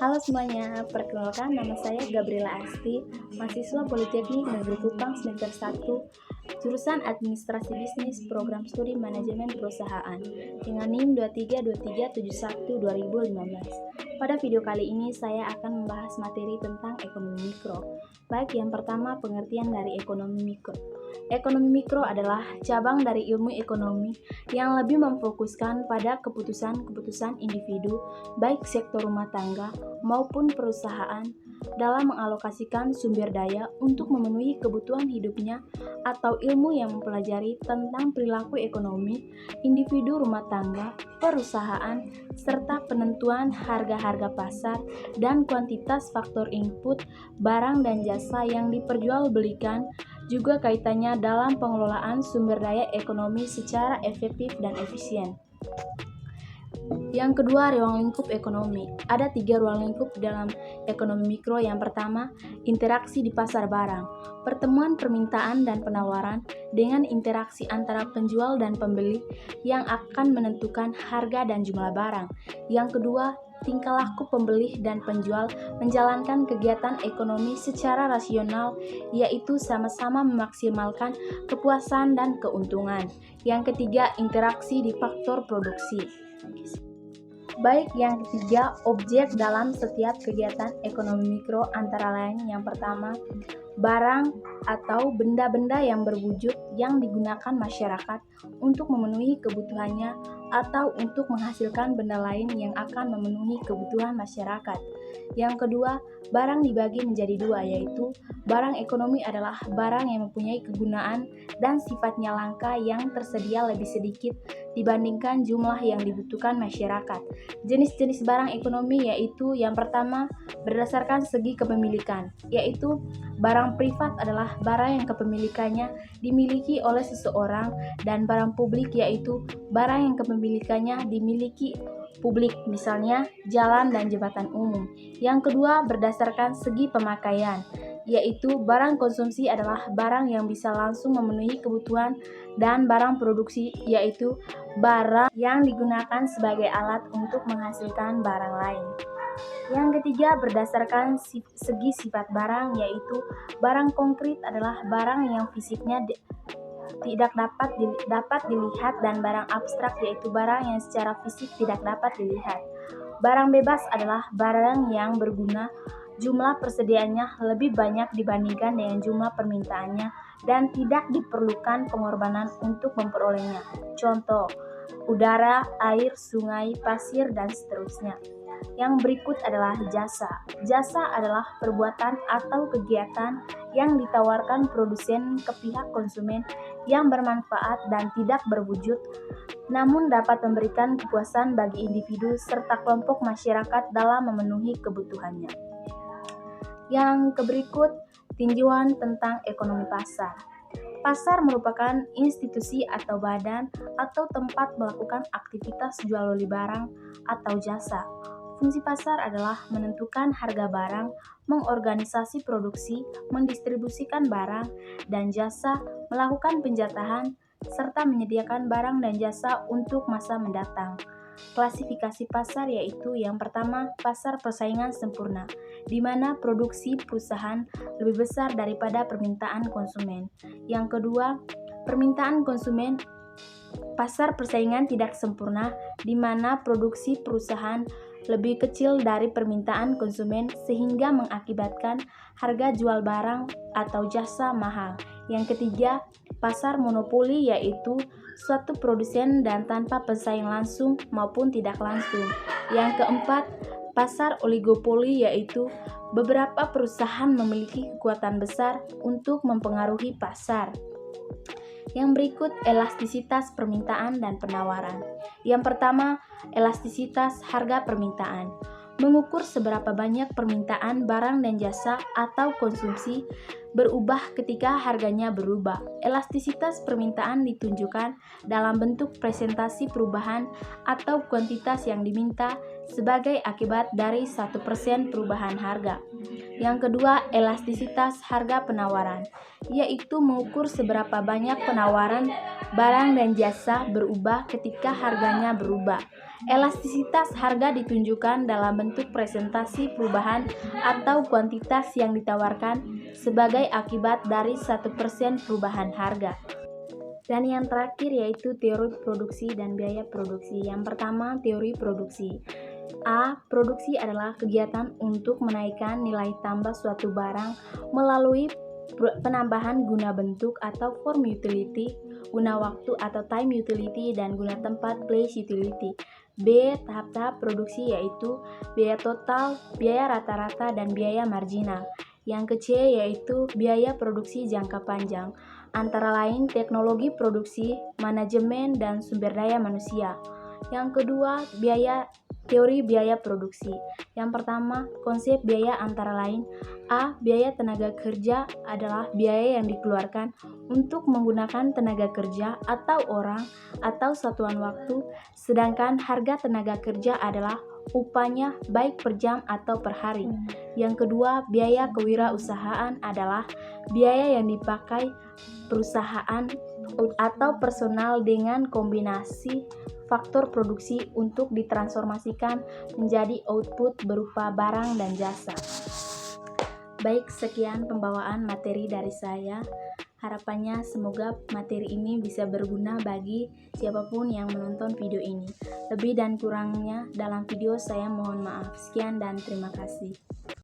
Halo semuanya, perkenalkan nama saya Gabriela Asti, mahasiswa Politeknik Negeri Kupang semester 1, jurusan Administrasi Bisnis, Program Studi Manajemen Perusahaan, dengan NIM 232371-2015. Pada video kali ini saya akan membahas materi tentang ekonomi mikro. Baik, yang pertama pengertian dari ekonomi mikro. Ekonomi mikro adalah cabang dari ilmu ekonomi yang lebih memfokuskan pada keputusan-keputusan individu, baik sektor rumah tangga maupun perusahaan, dalam mengalokasikan sumber daya untuk memenuhi kebutuhan hidupnya, atau ilmu yang mempelajari tentang perilaku ekonomi, individu rumah tangga, perusahaan, serta penentuan harga-harga pasar dan kuantitas faktor input, barang dan jasa yang diperjualbelikan, juga kaitannya dalam pengelolaan sumber daya ekonomi secara efektif dan efisien. Yang kedua, ruang lingkup ekonomi. Ada 3 ruang lingkup dalam ekonomi mikro. Yang pertama, interaksi di pasar barang. Pertemuan permintaan dan penawaran dengan interaksi antara penjual dan pembeli yang akan menentukan harga dan jumlah barang. Yang kedua, tingkah laku pembeli dan penjual menjalankan kegiatan ekonomi secara rasional, yaitu sama-sama memaksimalkan kepuasan dan keuntungan. Yang ketiga, interaksi di faktor produksi. Baik, yang ketiga, objek dalam setiap kegiatan ekonomi mikro antara lain yang pertama, barang atau benda-benda yang berwujud yang digunakan masyarakat untuk memenuhi kebutuhannya atau untuk menghasilkan benda lain yang akan memenuhi kebutuhan masyarakat. Yang kedua, barang dibagi menjadi 2, yaitu barang ekonomi adalah barang yang mempunyai kegunaan dan sifatnya langka yang tersedia lebih sedikit dibandingkan jumlah yang dibutuhkan masyarakat. Jenis-jenis barang ekonomi yaitu yang pertama, berdasarkan segi kepemilikan, yaitu barang privat adalah barang yang kepemilikannya dimiliki oleh seseorang, dan barang publik yaitu barang yang kepemilikannya dimiliki publik, misalnya jalan dan jembatan umum. Yang kedua, berdasarkan segi pemakaian, yaitu barang konsumsi adalah barang yang bisa langsung memenuhi kebutuhan, dan barang produksi yaitu barang yang digunakan sebagai alat untuk menghasilkan barang lain. Yang ketiga, berdasarkan segi sifat barang, yaitu barang konkret adalah barang yang fisiknya tidak dapat dilihat, dan barang abstrak yaitu barang yang secara fisik tidak dapat dilihat. Barang bebas adalah barang yang berguna, jumlah persediaannya lebih banyak dibandingkan dengan jumlah permintaannya dan tidak diperlukan pengorbanan untuk memperolehnya. Contoh, udara, air, sungai, pasir, dan seterusnya. Yang berikut adalah jasa. Jasa adalah perbuatan atau kegiatan yang ditawarkan produsen ke pihak konsumen yang bermanfaat dan tidak berwujud, namun dapat memberikan kepuasan bagi individu serta kelompok masyarakat dalam memenuhi kebutuhannya. Yang berikut, tinjauan tentang ekonomi pasar. Pasar merupakan institusi atau badan atau tempat melakukan aktivitas jual beli barang atau jasa. Fungsi pasar adalah menentukan harga barang, mengorganisasi produksi, mendistribusikan barang dan jasa, melakukan penjatahan, serta menyediakan barang dan jasa untuk masa mendatang. Klasifikasi pasar yaitu yang pertama, pasar persaingan sempurna, di mana produksi perusahaan lebih besar daripada permintaan konsumen. Yang kedua, permintaan konsumen. Pasar persaingan tidak sempurna, di mana produksi perusahaan lebih kecil dari permintaan konsumen sehingga mengakibatkan harga jual barang atau jasa mahal. Yang ketiga, pasar monopoli yaitu suatu produsen dan tanpa pesaing langsung maupun tidak langsung. Yang keempat, pasar oligopoli yaitu beberapa perusahaan memiliki kekuatan besar untuk mempengaruhi pasar. Yang berikut, elastisitas permintaan dan penawaran. Yang pertama, elastisitas harga permintaan. Mengukur seberapa banyak permintaan barang dan jasa atau konsumsi berubah ketika harganya berubah. Elastisitas permintaan ditunjukkan dalam bentuk presentasi perubahan atau kuantitas yang diminta sebagai akibat dari 1% perubahan harga. Yang kedua, elastisitas harga penawaran, yaitu mengukur seberapa banyak penawaran barang dan jasa berubah ketika harganya berubah. Elastisitas harga ditunjukkan dalam bentuk presentasi perubahan atau kuantitas yang ditawarkan sebagai akibat dari 1% perubahan harga. Dan yang terakhir yaitu teori produksi dan biaya produksi. Yang pertama, teori produksi. A. Produksi adalah kegiatan untuk menaikkan nilai tambah suatu barang melalui penambahan guna bentuk atau form utility, guna waktu atau time utility, dan guna tempat place utility. B. Tahap-tahap produksi yaitu biaya total, biaya rata-rata, dan biaya marginal. Yang ke C yaitu biaya produksi jangka panjang, antara lain teknologi produksi, manajemen, dan sumber daya manusia. Yang kedua, teori biaya produksi. Yang pertama, konsep biaya antara lain. A. Biaya tenaga kerja adalah biaya yang dikeluarkan untuk menggunakan tenaga kerja atau orang atau satuan waktu, sedangkan harga tenaga kerja adalah upahnya baik per jam atau per hari. Yang kedua, biaya kewirausahaan adalah biaya yang dipakai perusahaan atau personal dengan kombinasi faktor produksi untuk ditransformasikan menjadi output berupa barang dan jasa. Baik, sekian pembawaan materi dari saya. Harapannya semoga materi ini bisa berguna bagi siapapun yang menonton video ini. Lebih dan kurangnya dalam video saya mohon maaf. Sekian dan terima kasih.